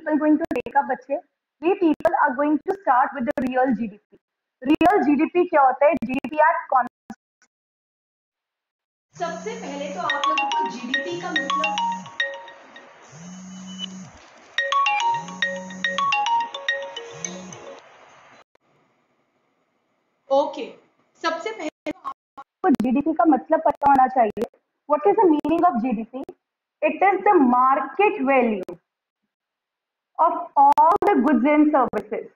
people going to take up बच्चे? We people are going to start with the real GDP. Real GDP क्या होता है? GDP at constant. सबसे पहले तो आप लोगों को GDP का मतलब ओके, सबसे पहले तो आपको GDP का मतलब पता होना चाहिए. What is the meaning of GDP? It is the market value of all the goods and services.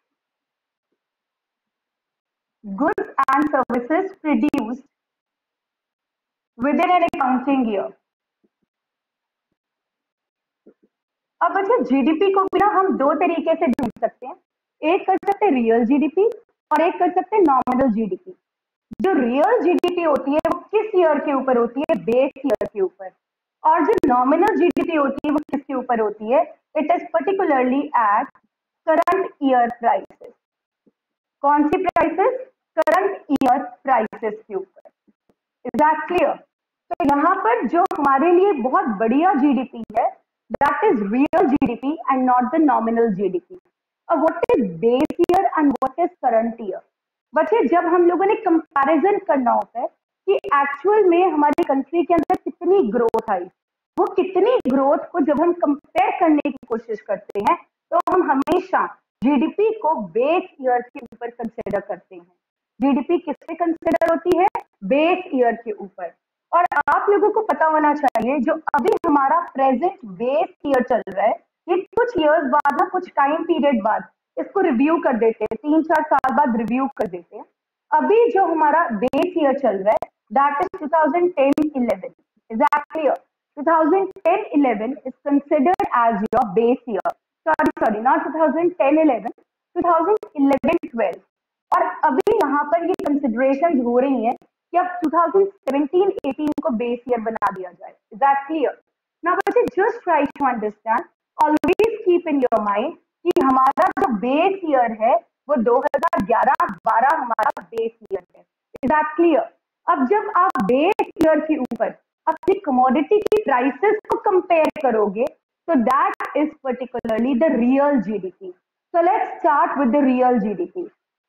Goods and services produced within an accounting year. अब बच्चे जीडीपी को भी ना हम दो तरीके से ढूंढ सकते हैं. एक कर सकते हैं रियल जीडीपी और एक कर सकते हैं नॉमिनल जीडीपी. जो रियल जीडीपी होती है वो किस ईयर के ऊपर होती है? बेस ईयर के ऊपर. और जो नॉमिनल जीडीपी होती है वो किसके ऊपर होती है? It is particularly eight current year prices. कौन सी प्राइसेस? करंट ईयर प्राइसेस के ऊपर. Is that clear? तो यहाँ पर जो हमारे लिए बहुत बढ़िया जीडीपी है, that is real GDP and not the nominal GDP. What is base year and what is current year? बच्चे जब हम लोगों ने कंपैरिजन करना होता है कि एक्चुअल में हमारी कंट्री के अंदर कितनी ग्रोथ आई, वो कितनी ग्रोथ को जब हम कंपेयर करने की कोशिश करते हैं तो हम हमेशा जीडीपी को बेस ईयर के ऊपर कंसिडर करते हैं. जीडीपी किस पे कंसिडर होती है? बेस ईयर के ऊपर. और आप लोगों को पता होना चाहिए जो अभी हमारा प्रेजेंट बेस ईयर चल रहा है, ये कुछ ईयर्स बाद ना, कुछ टाइम पीरियड बाद इसको रिव्यू कर देते हैं, 3-4 साल बाद रिव्यू कर देते हैं. अभी जो हमारा बेस ईयर चल रहा है that is 2010-11. Is that clear? 2010-11 is considered as your base year. Sorry, not 2010-11, 2011-12. और अभी यहाँ पर ये कंसिडरेशन हो रही है कि अब 2017-18 को बेस ईयर बना दिया जाए. Is that clear? नाउ बच्चे just try to understand, always keep in your mind कि हमारा जो बेस ईयर है वो 2011-12 हमारा बेस ईयर है. Is that clear? अब जब आप बेस ईयर के ऊपर अपनी कमोडिटी की प्राइसेस को कंपेयर करोगे तो that is particularly the real GDP. So let's start with the real GDP.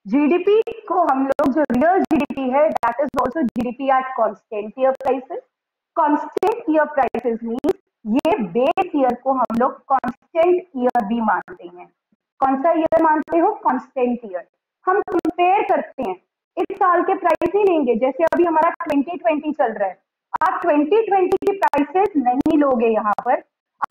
GDP को हम लोग जो रियल जीडीपी है that is also GDP at constant year prices. Constant year prices means ये बेस ईयर को हम लोग कांस्टेंट ईयर भी मानते हैं. कौन सा ईयर मानते हो? Constant year. हम कंपेयर करते हैं, इस साल के प्राइस ही लेंगे. जैसे अभी हमारा 2020 चल रहा है, आप 2020 की प्राइसेस नहीं लोगे. यहाँ पर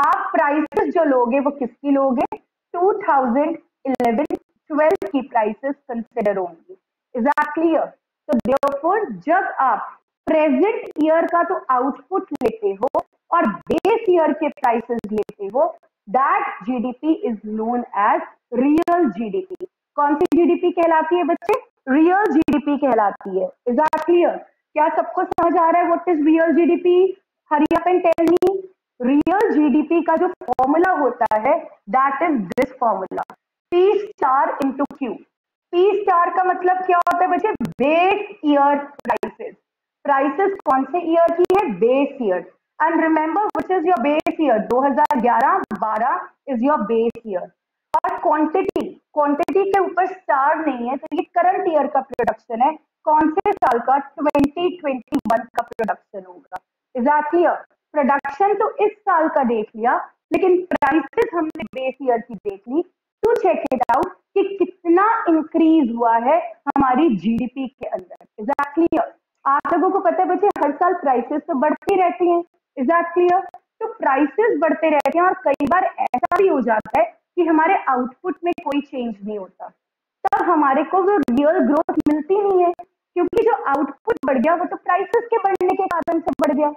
आप प्राइसेस जो लोगे वो किसकी लोगे? 2011-12 की प्राइसेस कंसिडर होंगी. Is that clear? तो देयरफॉर जब आप प्रेजेंट ईयर का तो आउटपुट लेते हो और बेस ईयर के प्राइसेस लेते हो, that GDP is known as real GDP. कौन सी जीडीपी कहलाती है बच्चे? रियल जीडीपी कहलाती है. Is that clear? क्या सबको समझ आ रहा है what is real GDP? Hurry up and tell me. Real GDP का जो फॉर्मूला होता है that is this formula, P star into Q. P star का मतलब क्या होता है बच्चे? Base year prices. प्राइसेस कौन से ईयर की है? Base year. And remember which is your base year? 2011-12 is your base year. और क्वांटिटी, क्वांटिटी के ऊपर स्टार नहीं है तो ये करंट ईयर का प्रोडक्शन है. कौन से साल का? 2021 का प्रोडक्शन होगा. Is that clear? प्रोडक्शन तो इस साल का देख लिया लेकिन प्राइसेस हमने बेस ईयर की देख ली टू चेक इट आउट कि कितना इंक्रीज हुआ है हमारी जीडीपी के अंदर. Is that clear? आप लोगों को पता है बच्चे हर साल प्राइसेस तो बढ़ती रहती हैं. Is that clear? तो प्राइसेस बढ़ते रहते हैं और कई बार ऐसा भी हो जाता है कि हमारे आउटपुट में कोई चेंज नहीं होता, तब हमारे को वो रियल ग्रोथ मिलती नहीं है क्योंकि जो आउटपुट बढ़ गया वो तो प्राइसेस के बढ़ने के कारण से बढ़ गया.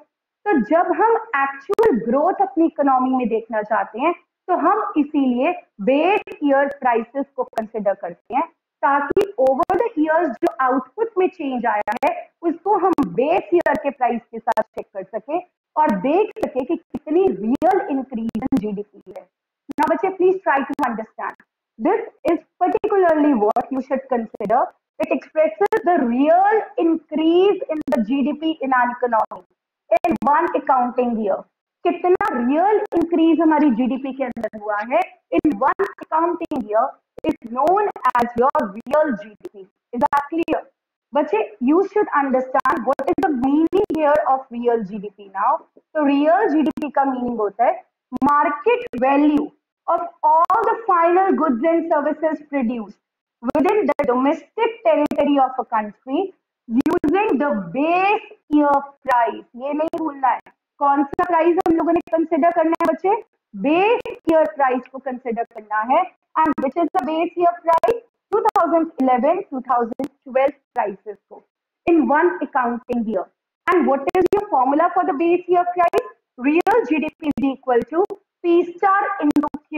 तो जब हम एक्चुअल ग्रोथ अपनी इकोनॉमी में देखना चाहते हैं तो हम इसीलिए बेस ईयर प्राइसेस को कंसिडर करते हैं ताकि ओवर द ईयर्स जो आउटपुट में चेंज आया है उसको हम बेस ईयर के प्राइस के साथ चेक कर सके और देख सके कि कितनी रियल इंक्रीज इन जीडीपी है. Now, बच्चे please try to understand. This is particularly what you should consider. It expresses the real increase in the GDP in an economy in one accounting year. कितना real increase हमारी GDP के अंदर हुआ है in one accounting year is known as your real GDP. Is that clear? बच्चे, you should understand what is the meaning here of real GDP now. तो real GDP का meaning होता है market value of all the final goods and services produced within the domestic territory of a country using the base year price. ये नहीं भूलना है. कौन सा प्राइस हम लोगों ने कंसिडर करना है बच्चे? बेस ईयर प्राइस को कंसिडर करना है. And which is the base year price? 2011-2012 prices को in one accounting year. And what is your formula for the base year price? Real GDP is equal to P star into Q.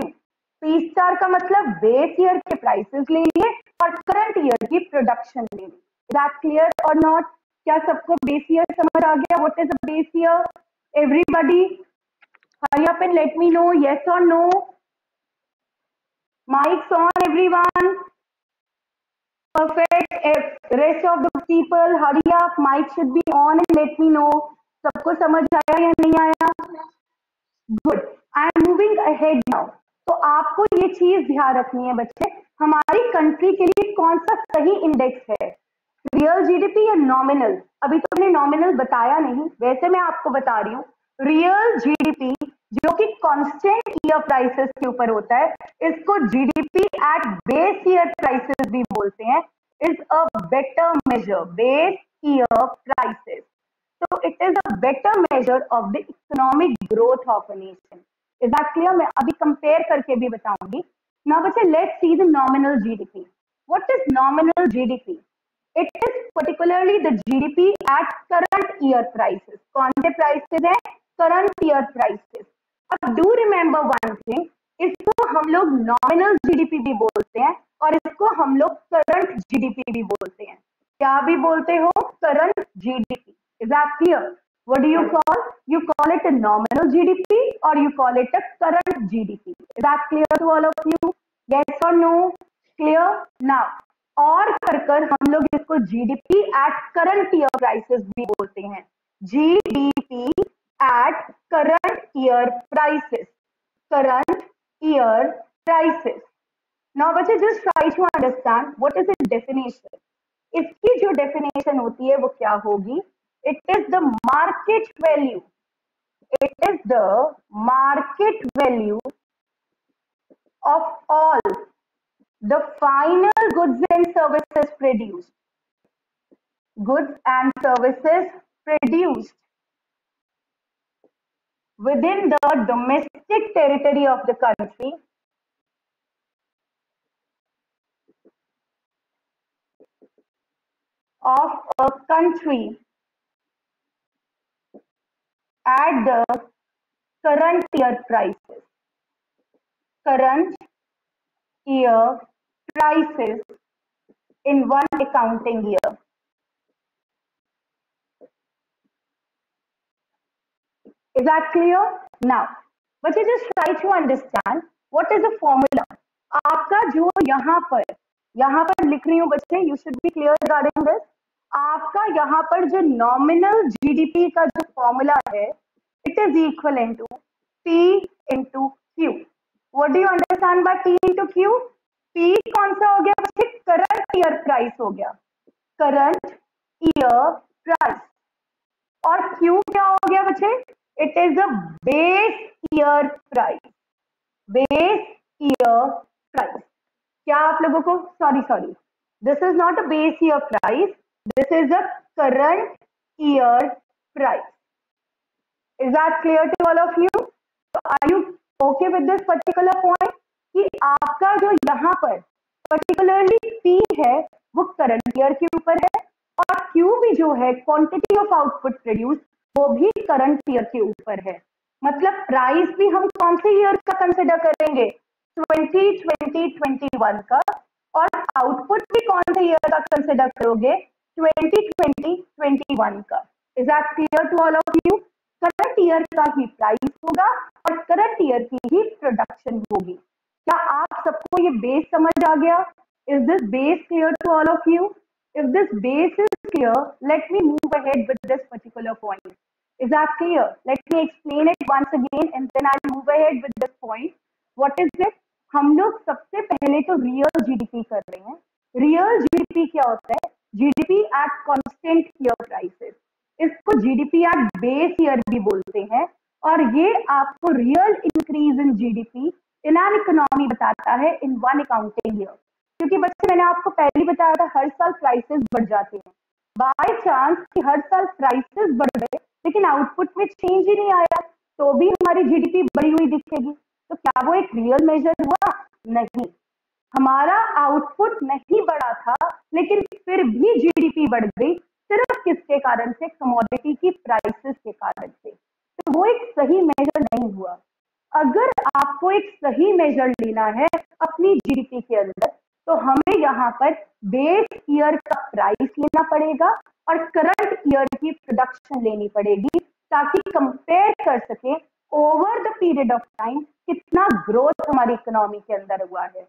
P star का मतलब base year के prices ले लिए और current year की production ले लिए. Is that clear or not? क्या सबको base year समझ आ गया? What is the base year? Everybody, hurry up and let me know yes or no. Mics on, everyone. Perfect. Rest of the people, hurry up. Mic should be on and let me know. सबको समझ आया या नहीं आया? Good. I am moving ahead now. तो आपको ये चीज ध्यान रखनी है बच्चे, हमारी कंट्री के लिए कौन सा सही इंडेक्स है, रियल जीडीपी या नॉमिनल? अभी तो हमने नॉमिनल बताया नहीं, वैसे मैं आपको बता रही हूँ. रियल जीडीपी जो कि कांस्टेंट ईयर प्राइसेस के ऊपर होता है, इसको GDP at base year prices भी बोलते हैं. Is a better measure, base year prices. So it is a better measure of the economic growth of a nation. Is that clear? मैं अभी compare करके भी बताऊंगी. Now बच्चे, let's see the nominal GDP. What is nominal GDP? It is particularly the GDP at current year prices. कौन से prices हैं? Current year prices. अब do remember one thing. इसको हम लोग nominal GDP भी बोलते हैं और इसको हम लोग current GDP भी बोलते हैं. क्या भी बोलते हो? Current GDP. Is that clear? What do you call? You call it a nominal GDP or you call it a current GDP. Is that clear to all of you? Yes or no? Clear? Now, और कर हम लोग इसको GDP at current year prices भी बोलते हैं. GDP at current year prices. Current year prices. Now, बच्चे, just try to understand what is its definition. इसकी जो definition होती है वो क्या होगी? It is the market value. It is the market value of all the final goods and services produced. Goods and services produced within the domestic territory of the country at the current year prices. Current year prices in one accounting year. Is that clear? Now, but you just try to understand what is the formula. आपका जो यहाँ पर लिख रही हूँ बच्चे, you should be clear regarding this. आपका यहाँ पर जो नॉमिनल जीडीपी का जो फॉर्मूला है, it is equal to P into Q. What do you understand by P into Q? P कौन सा हो गया बच्चे? करंट ईयर प्राइस हो गया. Current year price. और Q क्या हो गया बच्चे? It is the base year price. Base year price. क्या आप लोगों को, sorry, this is not a base year price. This is the current year price. Is that clear to all of you? So are you okay with this particular point? कि आपका जो यहाँ पर particularly P है वो current year के ऊपर है और Q भी जो है quantity of output produced वो भी current year के ऊपर है. मतलब प्राइस भी हम कौन से ईयर का कंसिडर करेंगे? 2020-21 का. और आउटपुट भी कौन से ईयर का कंसिडर करोगे? 2020-21 का. Is that clear to all of you? Current year का ही प्राइस होगा और करंट ईयर की ही प्रोडक्शन होगी. क्या आप सबको ये बेस समझ आ गया? Is this base clear to all of you? If this base is clear, let me move ahead with this particular point. Is that clear? Let me explain it once again and then I'll move ahead with this point. What is it? हम लोग सबसे पहले तो real GDP कर रहे हैं. Real GDP क्या होता है? GDP at constant year prices. इसको जीडीपी एट बेस ईयर भी बोलते हैं और ये आपको real increase in GDP in an economy बताता है इन वन अकाउंटिंग ईयर. क्योंकि बच्चे मैंने आपको पहले ही बताया था हर साल प्राइसेस बढ़ जाते हैं. बाय चांस कि हर साल प्राइसेस बढ़ गए लेकिन आउटपुट में चेंज ही नहीं आया तो भी हमारी जीडीपी बढ़ी हुई दिखेगी. तो क्या वो एक रियल मेजर हुआ? नहीं. हमारा आउटपुट नहीं बढ़ा था लेकिन फिर भी जीडीपी बढ़ गई. सिर्फ किसके कारण से? कमोडिटी की प्राइसेस के कारण से. तो वो एक सही मेजर नहीं हुआ. अगर आपको एक सही मेजर लेना है अपनी जीडीपी के अंदर तो हमें यहाँ पर बेस ईयर का प्राइस लेना पड़ेगा और करंट ईयर की प्रोडक्शन लेनी पड़ेगी ताकि कंपेयर कर सके over the period of time कितना ग्रोथ हमारी इकोनॉमी के अंदर हुआ है.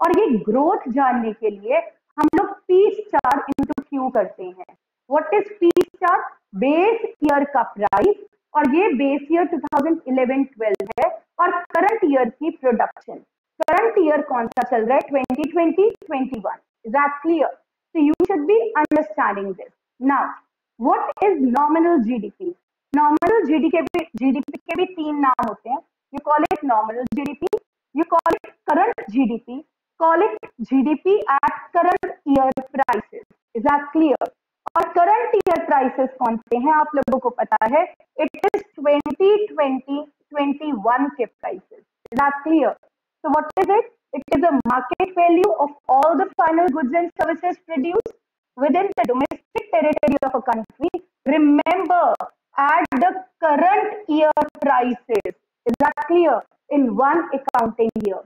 और ये ग्रोथ जानने के लिए हम लोग पी स्टार इंटू क्यू करते हैं. What is P star? Base year का प्राइस और ये बेस ईयर 2011-12 है और करंट ईयर की प्रोडक्शन. करंट ईयर कौन सा चल रहा है? 2020-21. Is that clear? So you should be understanding this. Now, what is nominal GDP? Nominal GDP के भी तीन नाम होते हैं. You call it nominal GDP, you call it current GDP, call it GDP at current year prices. Is that clear? और current year prices कौन से हैं आप लोगों को पता है? इट इज 2020-21 के prices. Is that clear? So what is it? It is a market value of all the final goods and services produced within the domestic territory of a country. Remember, at the current year prices. Is that clear? In one accounting year.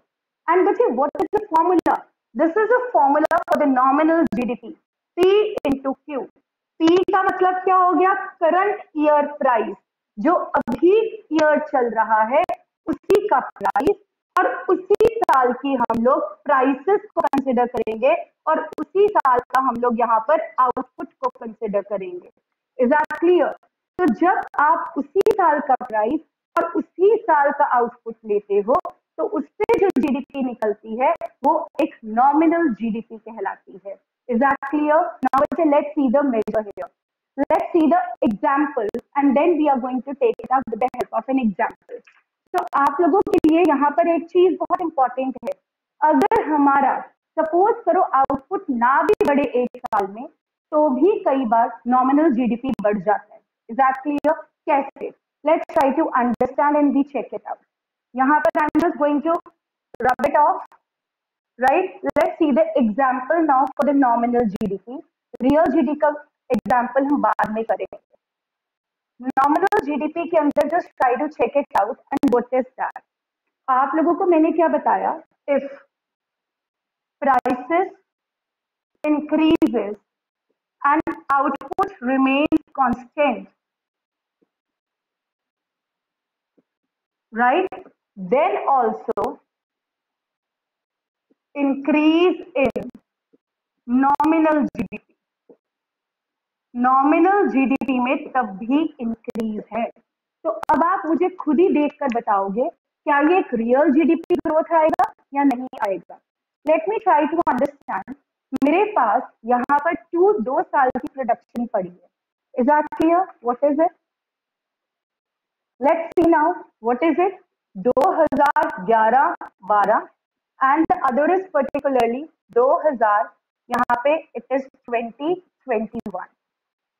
And what is the formula? This is a formula for the nominal GDP. P into Q. P का मतलब क्या हो गया? Current year price. जो अभी year चल रहा है उसी का प्राइस और उसी साल की हम लोग प्राइसेस को कंसिडर करेंगे और उसी साल का हम लोग यहाँ पर आउटपुट को कंसिडर करेंगे. Is that clear? तो जब आप उसी साल का प्राइस और उसी साल का आउटपुट लेते हो तो उससे जो जीडीपी निकलती है वो एक नॉमिनल जीडीपी कहलाती है. Is that clear? Now let's see the measure here. Let's see the example and then we are going to take it up with the help of an example. तो आप लोगों के लिए यहाँ पर एक चीज बहुत इंपॉर्टेंट है. अगर हमारा सपोज करो आउटपुट ना भी बढ़े एक साल में तो भी कई बार नॉमिनल जीडीपी बढ़ जाता है. Is that clear? कैसे? Let's try to understand and we check it out. यहाँ पर I am just going to rub it off. Right, let's see the example now for the nominal GDP. Real GDP का example हम बाद में करेंगे. Nominal GDP के अंदर just try to check it out and what is that. आप लोगों को मैंने क्या बताया? If prices increases and output remains constant, right, then also increase in nominal GDP. Nominal GDP में तब भी इंक्रीज है. तो अब आप मुझे खुद ही देखकर बताओगे क्या ये एक रियल जीडीपी ग्रोथ आएगा या नहीं आएगा. Let me try to understand. मेरे पास यहाँ पर 2 साल की प्रोडक्शन पड़ी है. Is that clear? What is it? Let's see now what is it. 2011-12 and the other is particularly 2000. यहाँ पे it is 2021.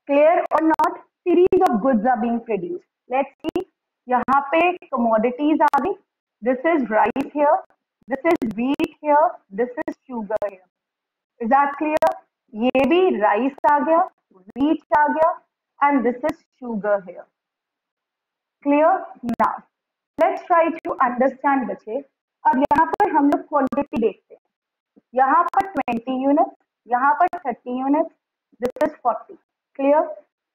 Clear or not? Series of goods are being produced. Let's see. यहाँ पे commodities आ गई. This is rice here. This is wheat here. This is sugar here. Is that clear? ये भी rice आ गया, wheat आ गया, and this is sugar here. Clear? Now, let's try to understand बच्चे. अब यहाँ पर हम लोग quantity देखते हैं. यहाँ पर 20 units, यहाँ पर 30 units. This is 40. Clear?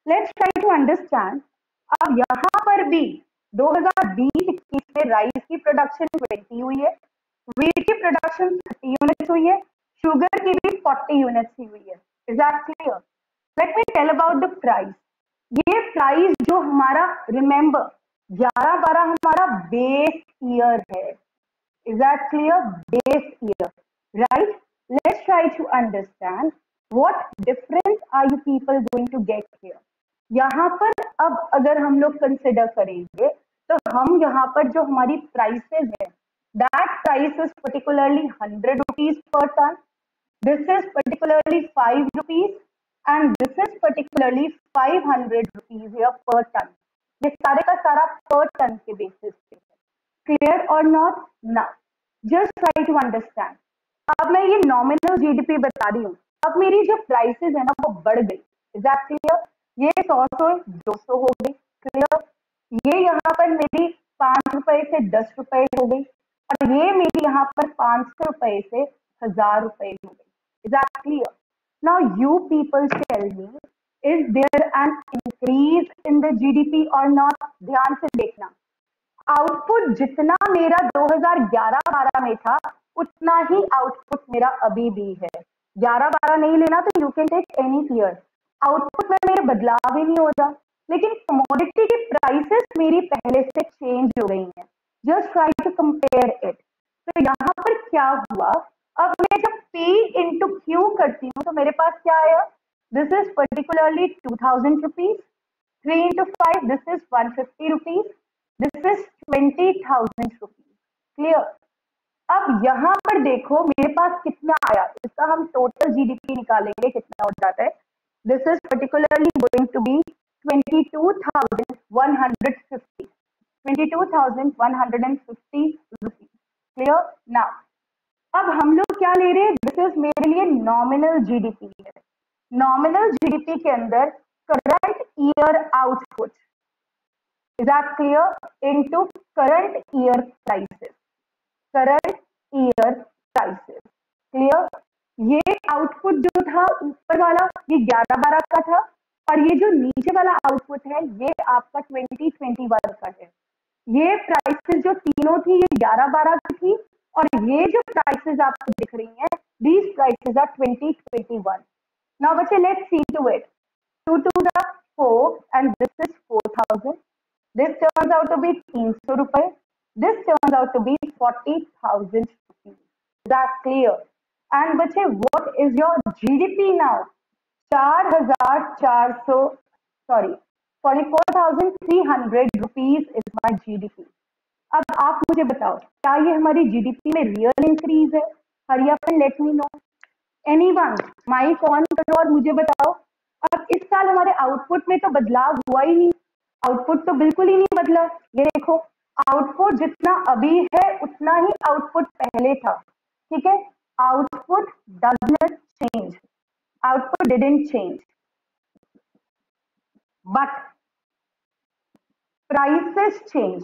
Let's try to understand. अब यहाँ पर भी 2020-21 में राइस की प्रोडक्शन 20 हुई है, व्हीट की प्रोडक्शन 30 यूनिट्स हुई है, शुगर की भी 40 यूनिट्स ही हुई है. Is that clear? Let me tell about the price. ये प्राइस जो हमारा, रिमेंबर 11-12 हमारा बेस ईयर है. Is that clear? Base year, right? Let's try to understand what difference are you people going to get here. यहाँ पर अब अगर हम लोग कंसिडर करेंगे तो हम यहाँ पर जो हमारी प्राइसेस है, that price is particularly 100 rupees per ton. This is particularly 5 rupees and this is particularly 500 rupees here per ton. ये सारे का सारा per ton के बेसिस पे है. Clear or not? Now, just try to understand. अब मैं ये नॉमिनल जीडीपी बता रही हूँ. अब मेरी जो प्राइसेस है ना वो बढ़ गई. Is that clear? ये 100 200 हो गई. Clear? ये यहाँ पर मेरी 5 रुपए से 10 रुपए हो गई और ये मेरी यहाँ पर 500 रुपए से 1000 रुपए हो गई. Is that clear? Now you people tell me, is there an increase in the GDP or not? ध्यान से देखना. आउटपुट जितना मेरा 2011-12 में था उतना ही आउटपुट मेरा अभी भी है. 11-12 नहीं लेना तो you can take any year. Output में मेरे बदलाव ही नहीं हो रहा, लेकिन कमोडिटी की प्राइसेस मेरी पहले से चेंज हो गई हैं. Just try to compare it. तो यहाँ पर क्या हुआ, अब मैं जब P इंटू Q करती हूँ तो मेरे पास क्या आया, this is particularly 2000 rupees, 3 into 5 this is 150 rupees, this is 20,000 rupees. Clear? अब यहाँ पर देखो मेरे पास कितना आया, इसका हम टोटल जीडीपी निकालेंगे कितना हो जाता है. This is particularly going to be 22,150, 22,150 rupees. Clear? Now अब हम लोग क्या ले रहे हैं, दिस इज मेरे लिए नॉमिनल जीडीपी है. नॉमिनल जीडीपी के अंदर current year output, is that clear, into current year prices. Current year prices. Clear? ये आउटपुट जो था ऊपर वाला ये 11-12 का था और ये जो नीचे वाला आउटपुट है ये आपका 2021 का है. ये प्राइसेस जो तीनों थी ये 11-12 की थी और ये जो प्राइसेस आपको दिख रही हैं, these prices are 2021. Now बच्चे let's see to it. 2 to the 4 and this is 4,000. This turns out to be 300 रुपए. This turns out to be 40,000 rupees. Is that clear? And बच्चे what is your GDP now? 44,300 rupees is my GDP. अब आप मुझे बताओ क्या ये हमारी GDP में रियल इंक्रीज है? Hurry up and let me know. Anyone mic on करो और मुझे बताओ. अब इस साल हमारे आउटपुट में तो बदलाव हुआ ही नहीं. आउटपुट तो बिल्कुल ही नहीं बदला. ये देखो आउटपुट जितना अभी है उतना ही आउटपुट पहले था. ठीक है? Output does not change. Output didn't change but prices change.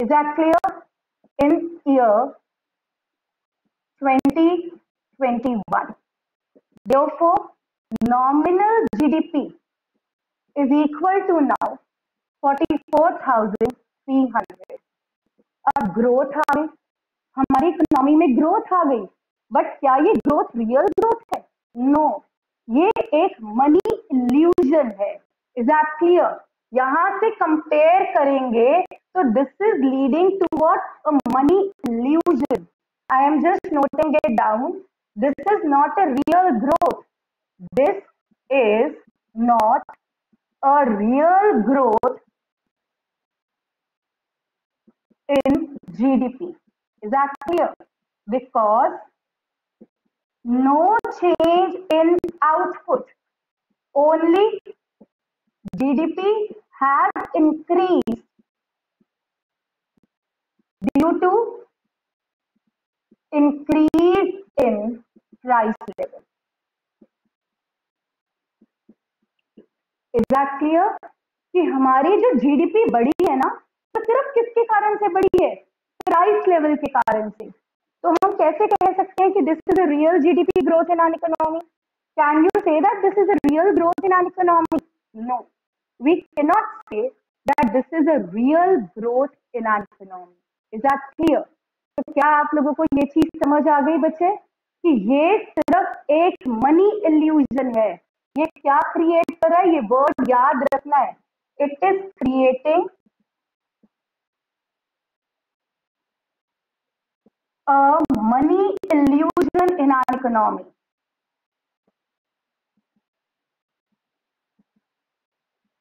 Is that clear? In year 2021. Therefore, nominal GDP is equal to now 44,300. अब ग्रोथ आ गई, हमारी इकोनॉमी में ग्रोथ आ गई, बट क्या ये ग्रोथ रियल ग्रोथ है? नो, ये एक मनी इल्यूजन है. Is that clear? यहां से कंपेयर करेंगे तो this is leading to what, a money illusion. I am just noting it down. This is not a real growth. This is not a real growth in GDP. Is that clear? Because no change in output, only GDP has increased due to increase in price level. Is that clear? कि हमारी जो GDP बढ़ी है ना तो सिर्फ किसके कारण से बढ़ी है? प्राइस लेवल के कारण से. तो हम कैसे कह सकते हैं कि this is a real GDP growth in an economy? Can you say that this is a real growth in an economy? No, we can not say that this is a real growth in an economy. Is that clear? तो क्या आप लोगों को ये चीज समझ आ गई बच्चे कि ये सिर्फ एक मनी इल्यूजन है? ये क्या क्रिएट कर रहा है, ये वर्ड याद रखना है, it is creating a money illusion in our economy.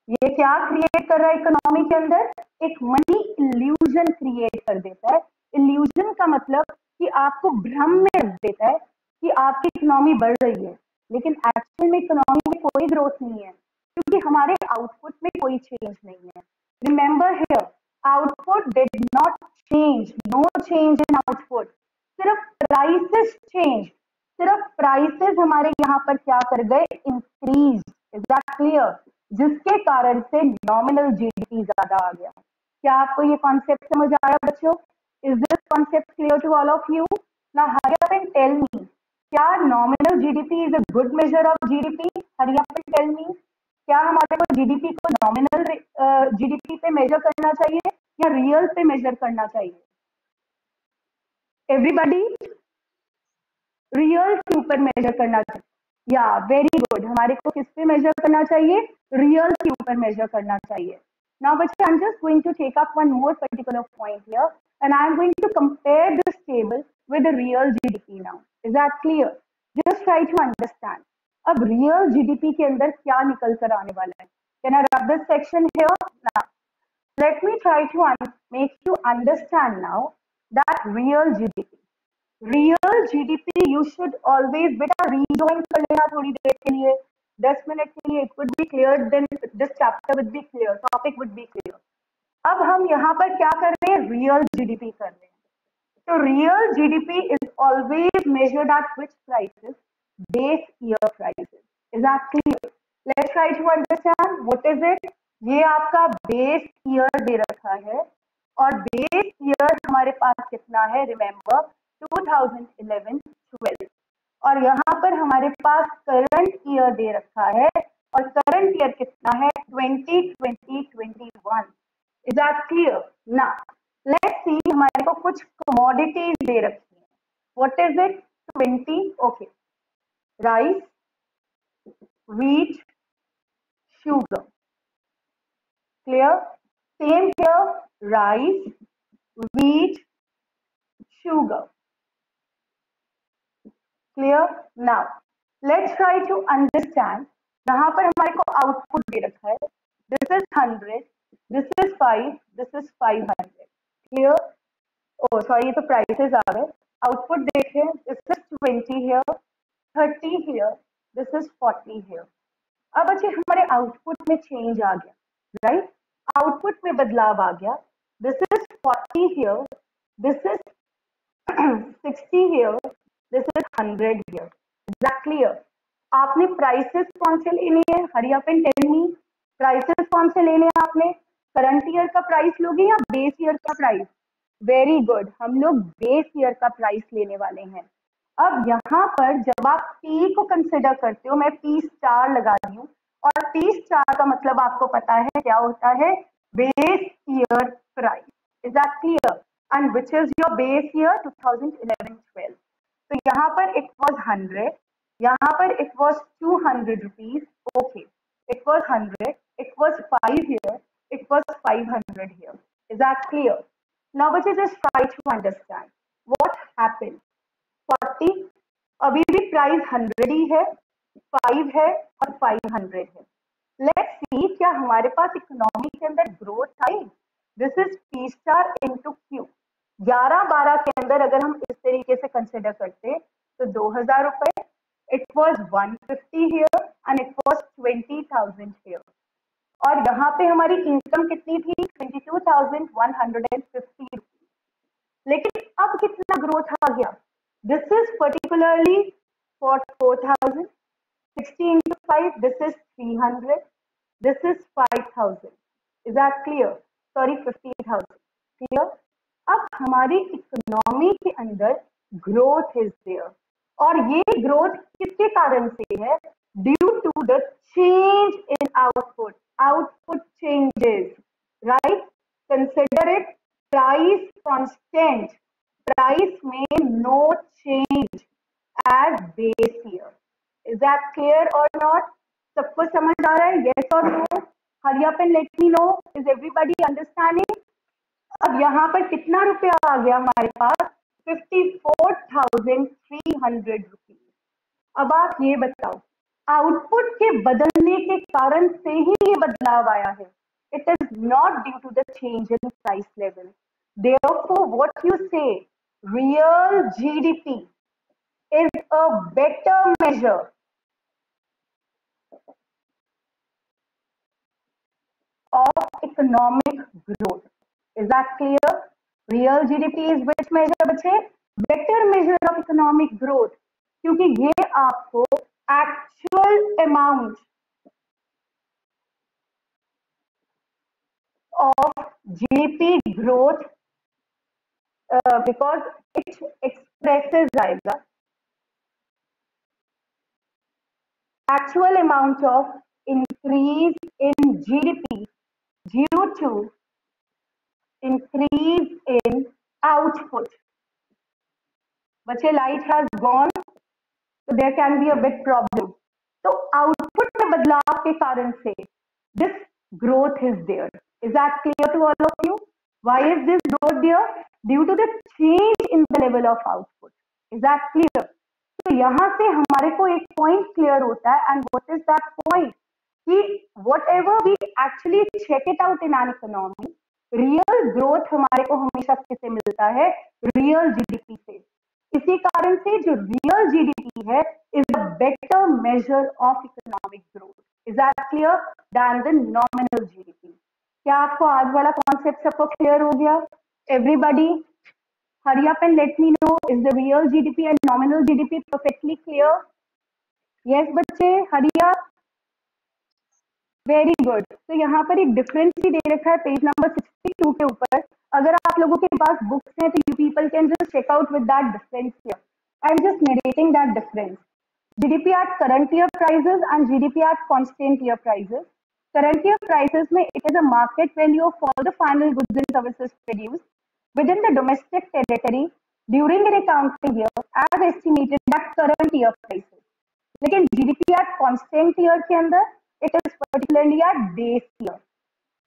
ये क्या क्रिएट कर रहा है इकोनॉमी के अंदर, एक मनी इल्यूजन क्रिएट कर देता है। इल्यूजन का मतलब कि आपको भ्रम में रख देता है कि आपकी इकोनॉमी बढ़ रही है, लेकिन एक्चुअल में इकोनॉमी में कोई ग्रोथ नहीं है, क्योंकि हमारे आउटपुट में कोई चेंज नहीं है। Remember here, output did not change, no change in output, सिर्फ प्राइसेस चेंज, सिर्फ प्राइसेस हमारे यहाँ पर क्या कर गए, इंक्रीज। Is that clear? जिसके कारण से नॉमिनल जीडीपी ज्यादा आ गया। क्या आपको ये कॉन्सेप्ट समझ आ रहा है बच्चों? Is this concept clear to all of you? Now hurry up and tell me, क्या nominal GDP is a good measure of GDP? Hurry up and tell me, क्या हमारे को जीडीपी को नॉमिनल जीडीपी पे मेजर करना चाहिए या real पे मेजर करना चाहिए? एवरीबॉडी रियल के ऊपर मेजर करना चाहिए। या वेरी गुड, हमारे को किस पे मेजर करना चाहिए, रियल के ऊपर मेजर करना चाहिए। नाउ बच्चे, I am just going to take up one more particular point here and I am going to compare this table with the real GDP now. Is that clear? Just try to understand. अब real GDP के अंदर क्या निकल कर आने वाला है? Can I rub this section here? Now let me try to make you understand now that real GDP. Real GDP you should always, बेटा रीजॉइन कर लेना थोड़ी देर के लिए, 10 मिनट के लिए, it would be clear, then this chapter would be clear, topic would be clear. अब हम यहाँ पर क्या कर रहे हैं, रियल जीडीपी कर रहे हैं। तो real GDP is always measured at which prices, base year prices. Is that clear? Let's try to understand what is it. ये आपका बेस ईयर दे रखा है, और बेस ईयर हमारे पास कितना है, रिमेंबर 2011-12, और यहाँ पर हमारे पास करंट ईयर दे रखा है, और करंट ईयर कितना है, 2020-21। Is that clear? ना लेट्स सी, हमारे को कुछ कमोडिटीज दे रखी है। What is it? 20, okay, rice, wheat, sugar. Clear? Same here, rice, wheat, sugar. Clear? Now, let's try to understand. यहाँ पर हमारे को आउटपुट दे रखा है, this is 100, this is 5, this is 500. Clear? Oh, sorry, ये तो prices आ गए। आउटपुट देखें, this is 20 here, 30 here, this is 40 here. अब अच्छे हमारे आउटपुट में चेंज आ गया, राइट? आउटपुट में बदलाव आ गया। This is 40 here, this is 60 here, this is 100 here. Is that clear? आपने प्राइसेस कौन से लेने हैं, hurry up and tell me, prices कौन से लेने हैं आपने? करंट ईयर का प्राइस लोगे या बेस ईयर का प्राइस? वेरी गुड, हम लोग बेस ईयर का प्राइस लेने वाले हैं। अब यहाँ पर जब आप P को कंसिडर करते हो, मैं P स्टार लगा रही हूँ, और P स्टार का मतलब आपको पता है क्या होता है, base year price. Is that clear? And which is your base year, 2011-12। तो यहाँ पर इट वाज 100, यहाँ पर it was 200 rupees, okay, it was 100, it was 5 here, it was 500 here. Is that clear? Now बच्चे just try to understand what happened. 40, अभी भी price 100 ही है, 5 है और 500 है। लेट्स सी, क्या हमारे पास इकोनॉमी के अंदर growth I? This is P star into Q। 11-12 के अंदर अगर हम इस तरीके से कंसिडर करते तो 2000 रुपए, it was 150 here and it was 20,000 here, और यहाँ पे हमारी इनकम कितनी थी, 22,150 रुपीज। लेकिन अब कितना ग्रोथ आ गया? This is particularly for 4,000, 60 into 5, this is 300, this is 5,000. Is that clear? Sorry, 15,000. Clear? अब हमारी इकोनॉमी के अंदर ग्रोथ इज देयर, और ये ग्रोथ किसके कारण से है? Due to the change in output. Output changes, right? Consider it price constant, price में no change as base year. Is that clear or not? सबको समझ आ रहा है? yes or no? hurry up and let me know. is everybody understanding? अब यहाँ पर कितना रुपया आ गया हमारे पास? 54,300 रुपीज। अब आप ये बताओ, आउटपुट के बदलने के कारण से ही ये बदलाव आया है। It is not due to the change in price level. Therefore, what you say, real GDP is a better measure of economic growth. Is that clear? Real GDP is which measure बच्चे? Better measure of economic growth, क्योंकि ये आपको actual amount of GDP growth because it expresses आएगा actual amount of increase in GDP due to increase in output. बच्चे light has gone, so there can be a bit problem. तो output में बदलाव के कारण से this growth is there. Is that clear to all of you? Why is this growth there? Due to the change in the level of output. Is that clear? तो यहाँ से हमारे को एक पॉइंट क्लियर होता है, and what is that point? कि whatever we actually check it out in an economy, real growth हमारे को हमेशा किससे मिलता है? रियल जीडीपी से। इसी कारण से जो रियल जीडीपी है is a better measure of economic growth. Is that clear? Than the nominal GDP. क्या आपको आज वाला कॉन्सेप्ट सबको क्लियर हो गया? Everybody hurry up and let me know, is the real GDP and nominal GDP perfectly clear? Yes बच्चे, hurry up. Very good. तो यहाँ पर एक डिफरेंस ही दे रखा है पेज नंबर 62 के ऊपर। अगर आप लोगों के पास बुक्स हैं तो you people can just check out with that difference here. I am just narrating that difference. GDP at current year prices and GDP at constant year prices. Current year prices में it is a market value for the final goods and services produced within the domestic territory during an accounting year as estimated at current year prices. लेकिन GDP at constant year के अंदर it is particularly at base year.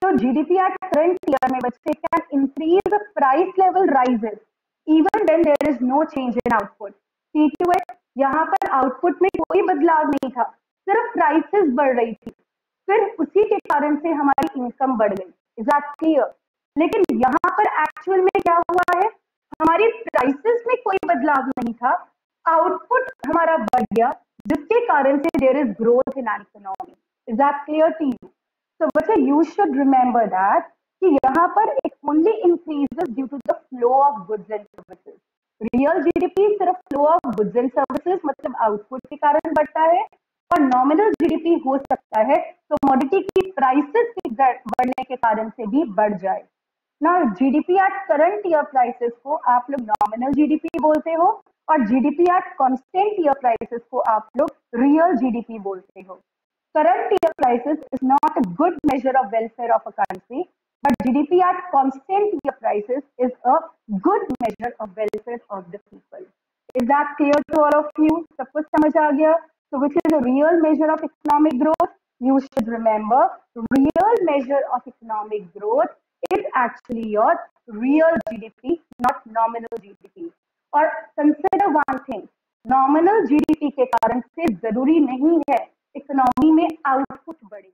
तो GDP at current year में बच्चे can increase price level rises even then there is no change in output. See to it, यहाँ पर output में कोई बदलाव नहीं था, सिर्फ प्राइसेस बढ़ रही थी, फिर उसी के कारण से हमारी इनकम बढ़ गई। Is that clear? लेकिन यहाँ पर एक्चुअल में क्या हुआ है? हमारी प्राइसेस में कोई बदलाव नहीं था, आउटपुट हमारा बढ़ गया, जिसके कारण से there is growth in economy. Is that clear to you? So बच्चे यू शुड रिमेंबर दैट कि यहाँ पर it only increases due to the flow of goods and services. Real GDP सिर्फ flow of goods and services मतलब output के कारण बढ़ता है, और नॉमिनल जीडीपी हो सकता है कमोडिटी की प्राइसेस के बढ़ने के कारण से भी बढ़ जाए। ना GDP at current year prices को आप लोग नॉमिनल जीडीपी बोलते हो, और GDP at constant year prices को आप लोग रियल जीडीपी बोलते हो। Current year prices is not a good measure of welfare of a country, but GDP at constant year prices is a good measure of welfare of the people. Is that clear to all of you? सब कुछ समझ आ गया? So which is a real measure of economic growth? You should remember, real measure of economic growth is actually your real GDP, not nominal GDP. और consider one thing, nominal GDP के कारण से जरूरी नहीं है इकोनॉमी में output बढ़े।